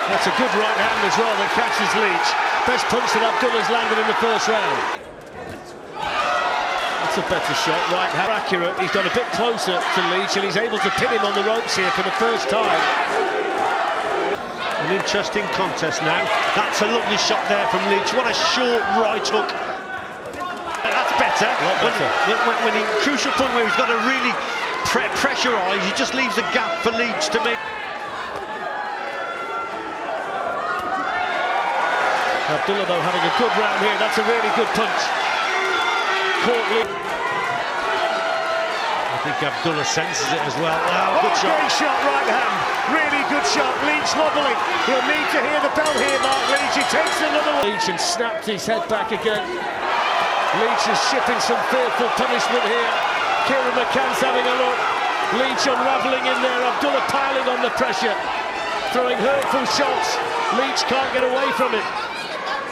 That's a good right hand as well that catches Leech. Best punch that Abdullah's landed in the first round. That's a better shot, right hand accurate. He's got a bit closer to Leech and he's able to pin him on the ropes here for the first time. An interesting contest now. That's a lovely shot there from Leech. What a short right hook. That's better. When he crucial point where he's got to really pressurise, he just leaves a gap for Leech to make. Abdullah though having a good round here. That's a really good punch. Caught Leech. I think Abdullah senses it as well. Oh, good shot. Great shot, right hand. Really good shot. Leech wobbling. He'll need to hear the bell here, Mark Leech. He takes another one. Leech and snapped his head back again. Leech is shipping some fearful punishment here. Kieran McCann's having a look. Leech unravelling in there. Abdullah piling on the pressure. Throwing hurtful shots. Leech can't get away from it.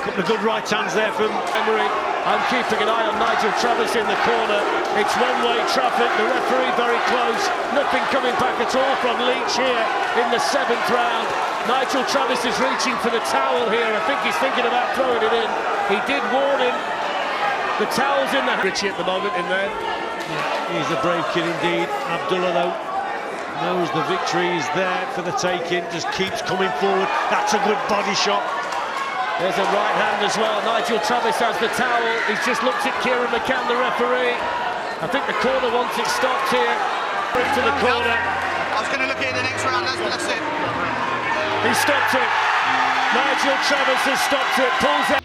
Couple of good right hands there from Emery. I'm keeping an eye on Nigel Travis in the corner. It's one-way traffic, the referee very close. Nothing coming back at all from Leech here in the 7th round. Nigel Travis is reaching for the towel here. I think he's thinking about throwing it in. He did warn him. The towel's in the Richie at the moment in there. Yeah, he's a brave kid indeed. Abdullah though knows the victory is there for the taking. Just keeps coming forward. That's a good body shot. There's a right hand as well. Nigel Travis has the towel. He's just looked at Kieran McCann, the referee. I think the corner wants it stopped here. To the corner. I was going to look at it in the next round, that's it. He stopped it. Nigel Travis has stopped it. Pulls out.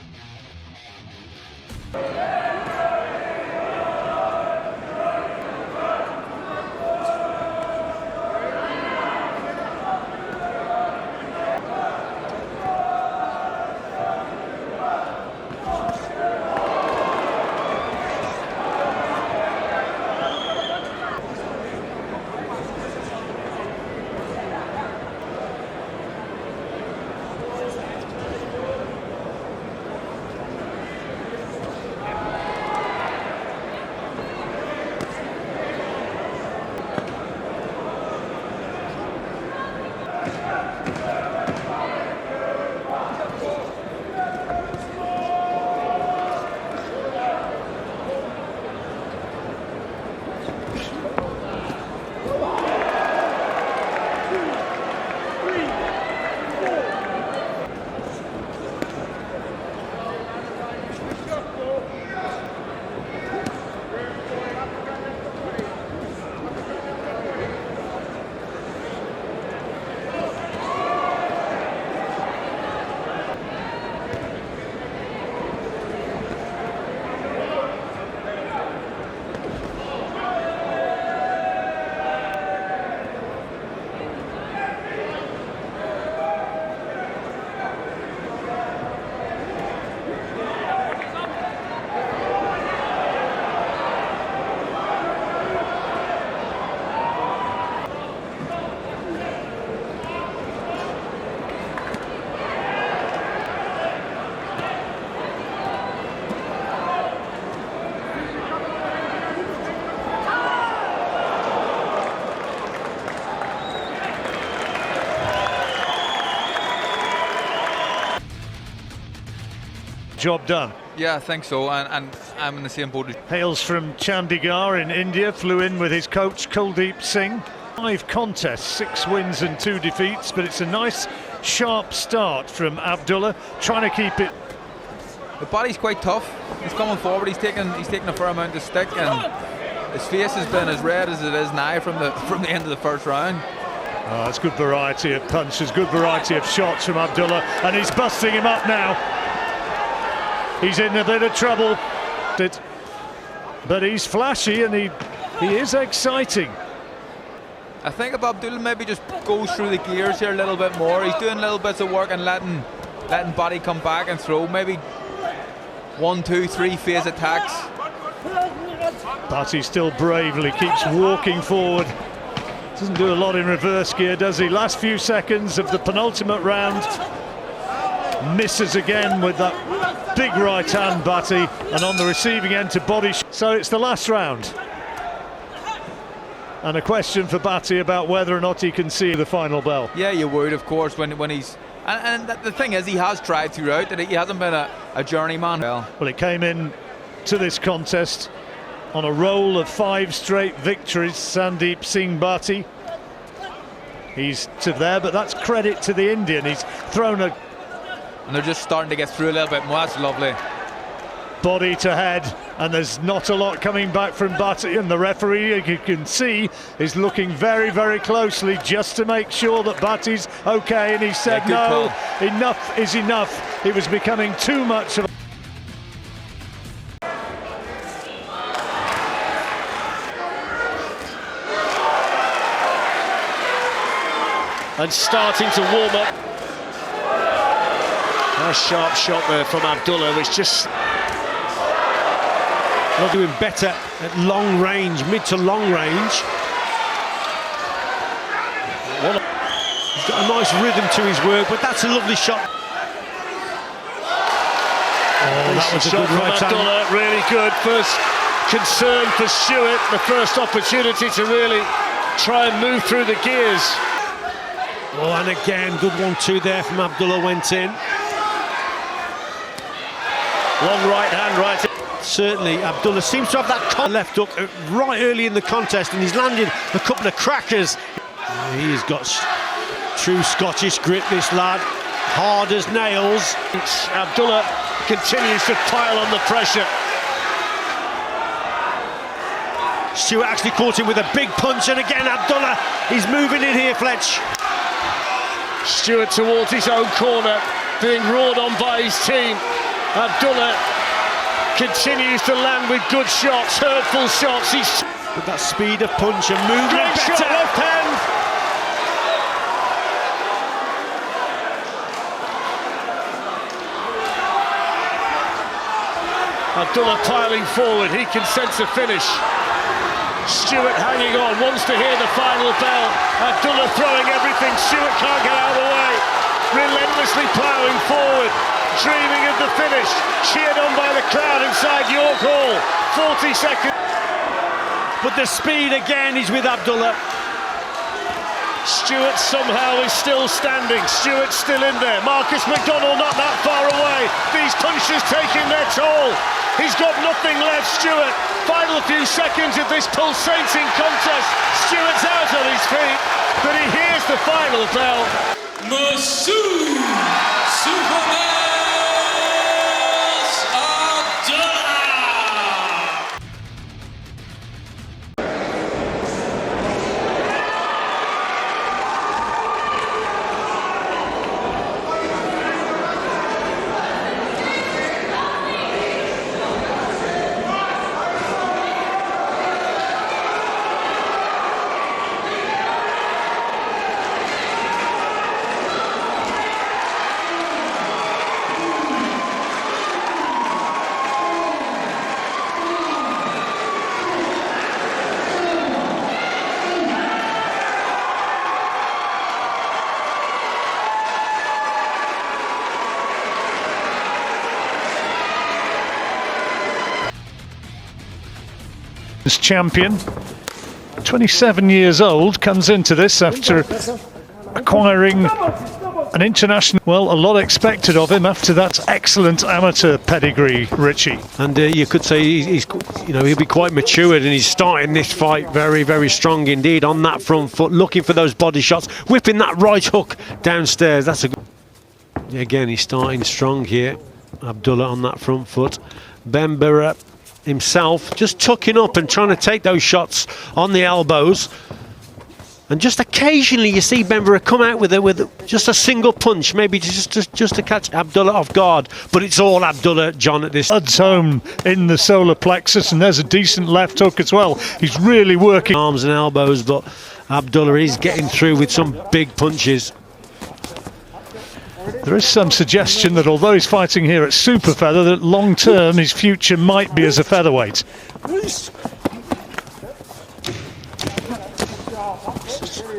Job done. Yeah, I think so, and I'm in the same boat. Hails from Chandigarh in India, flew in with his coach Kuldeep Singh. 5 contests, 6 wins and 2 defeats, but it's a nice sharp start from Abdullah, trying to keep it. The body's quite tough. He's coming forward. He's taking a fair amount of stick, and his face has been as red as it is now from the end of the first round. Oh, it's good variety of punches, good variety of shots from Abdullah, and he's busting him up now. He's in a bit of trouble, but he's flashy and he is exciting. I think if Abdullah maybe just goes through the gears here a little bit more, he's doing little bits of work and letting body come back and throw, maybe 1, 2, 3 phase attacks. But he still bravely keeps walking forward. Doesn't do a lot in reverse gear, does he? Last few seconds of the penultimate round. Misses again with that big right hand, Batty, and on the receiving end to body. So it's the last round. And a question for Batty about whether or not he can see the final bell. Yeah, you would, of course, when he's... And the thing is, he has tried throughout, that he hasn't been a journeyman. Well, it came in to this contest on a roll of 5 straight victories, Sandeep Singh Bhatti. He's to there, but that's credit to the Indian. He's thrown a... And they're just starting to get through a little bit more. That's lovely. Body to head, and there's not a lot coming back from Bhatti, and the referee, you can see, is looking very, very closely just to make sure that Bhatti's okay, and he said, yeah, no, call. Enough is enough. It was becoming too much of... And starting to warm up. A sharp shot there from Abdullah, which just... They're doing better at long range, mid to long range. He's got a nice rhythm to his work, but that's a lovely shot. Oh, that was a good right Abdullah, really good. First concern for Stewart, the first opportunity to really try and move through the gears. Oh, and again, good 1-2 there from Abdullah, went in. Long right hand, right. Certainly, Abdullah seems to have that left hook right early in the contest, and he's landed a couple of crackers. He's got true Scottish grit, this lad, hard as nails. Abdullah continues to pile on the pressure. Stewart actually caught him with a big punch, and again Abdullah, he's moving in here, Fletch. Stewart towards his own corner, being roared on by his team. Abdullah continues to land with good shots, hurtful shots. He's with that speed of punch and movement. Great better. shot, left hand. Abdullah piling forward, he can sense a finish. Stewart hanging on, wants to hear the final bell. Abdullah throwing everything, Stewart can't get out of the way. Relentlessly ploughing forward, dreaming of the finish. Cheered on by the crowd inside York Hall. 40 seconds. But the speed again is with Abdullah. Stewart somehow is still standing. Stewart's still in there. Marcus McDonald not that far away. These punches taking their toll. He's got nothing left, Stewart. Final few seconds of this pulsating contest. Stewart's out on his feet, but he hears the final bell. Masood Abdulah. Champion, 27 years old, comes into this after acquiring an international. Well, a lot expected of him after that excellent amateur pedigree, Richie. And you could say he's, he'll be quite matured, and he's starting this fight very, very strong indeed on that front foot, looking for those body shots, whipping that right hook downstairs. That's a good. Again, he's starting strong here. Abdullah on that front foot. Benur himself just tucking up and trying to take those shots on the elbows, and just occasionally you see Benur come out with just a single punch, maybe just to catch Abdullah off guard, but it's all Abdullah, John, at this. Blood's home in the solar plexus, and there's a decent left hook as well. He's really working arms and elbows, but Abdullah is getting through with some big punches. There is some suggestion that although he's fighting here at super feather, that long term his future might be as a featherweight.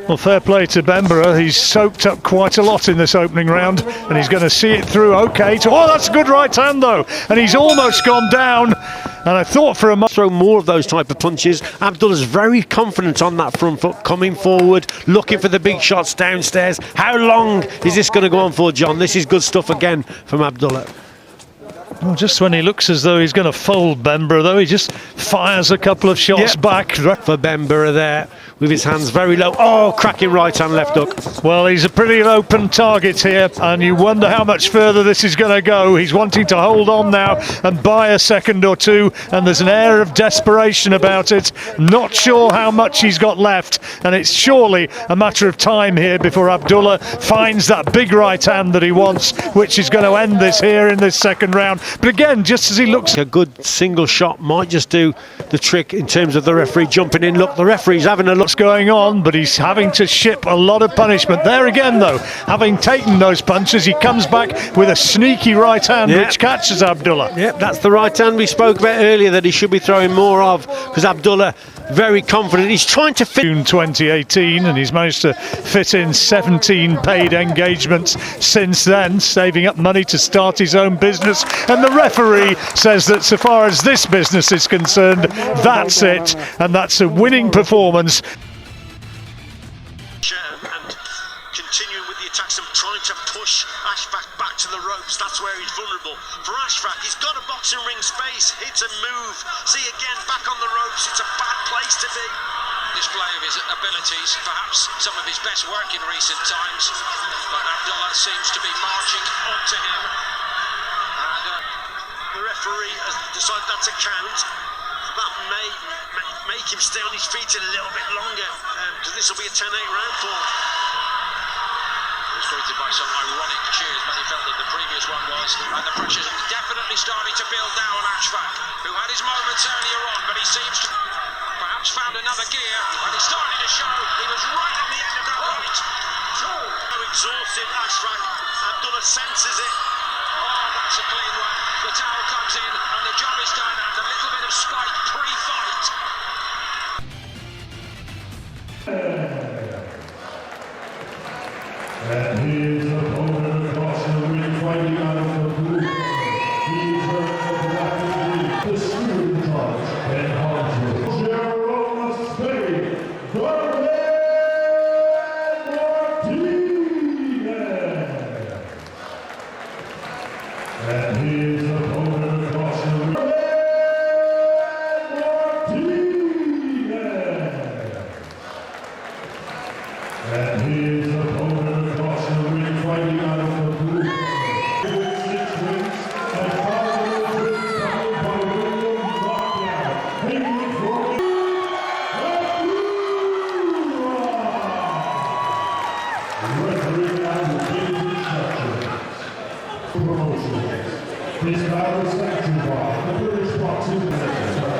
Well, fair play to Benur. He's soaked up quite a lot in this opening round, and he's going to see it through. Okay, oh, that's a good right hand though, and he's almost gone down. And I thought for a moment... Throw more of those type of punches. Abdullah's very confident on that front foot, coming forward, looking for the big shots downstairs. How long is this going to go on for, John? This is good stuff again from Abdullah. Well, just when he looks as though he's going to fold Benur, though, he just fires a couple of shots back. For Benur there, with his hands very low. Oh, cracking right hand, left hook. Well, he's a pretty open target here, and you wonder how much further this is going to go. He's wanting to hold on now and buy a second or two, and there's an air of desperation about it. Not sure how much he's got left, and it's surely a matter of time here before Abdullah finds that big right hand that he wants, which is going to end this here in this second round. But again, just as he looks... A good single shot might just do the trick in terms of the referee jumping in. Look, the referee's having a look. What's going on, but he's having to ship a lot of punishment. There again, though, having taken those punches, he comes back with a sneaky right hand, which catches Abdullah. Yep, that's the right hand we spoke about earlier that he should be throwing more of, because Abdullah, very confident. He's trying to fit... June 2018, and he's managed to fit in 17 paid engagements since then, saving up money to start his own business. And the referee says that so far as this business is concerned, that's it, and that's a winning performance. And continuing with the attacks and trying to push Ashfaq back to the ropes. That's where he's vulnerable. For Ashfaq, he's got a boxing ring space. Hits a move. See again, back on the ropes. It's a bad place to be. Display of his abilities, perhaps some of his best work in recent times, but Abdullah seems to be marching onto him. And the referee has decided not to count. That may make him stay on his feet a little bit longer, because this will be a 10-8 round for him. He was greeted by some ironic cheers, but he felt that the previous one was, and the pressure's definitely starting to build now on Ashfaq, who had his moments earlier on, but he seems to perhaps found another gear, and it's starting to show. He was right on the end of that right. Exhausted Ashfaq. Abdullah senses it. Oh, that's a clean one. The towel comes in, and the job is done. And a little bit of spite pre-fight. And his opponent across the ring, fighting out of the blue. He's the Stewart Judge and Hunter. Jerome Spade, Martinez. And his opponent across the ring, Martinez. And his opponent across the ring, fighting out of the blue. 6 wins and 5 wins coming by William Lockdown. Taking for referee and the game instructions. Promotions. This battle is sanctioned by the British Boxing Federation.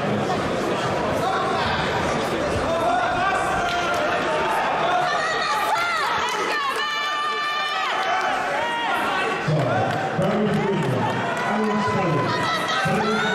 Barry Freeman, Alex Kelly,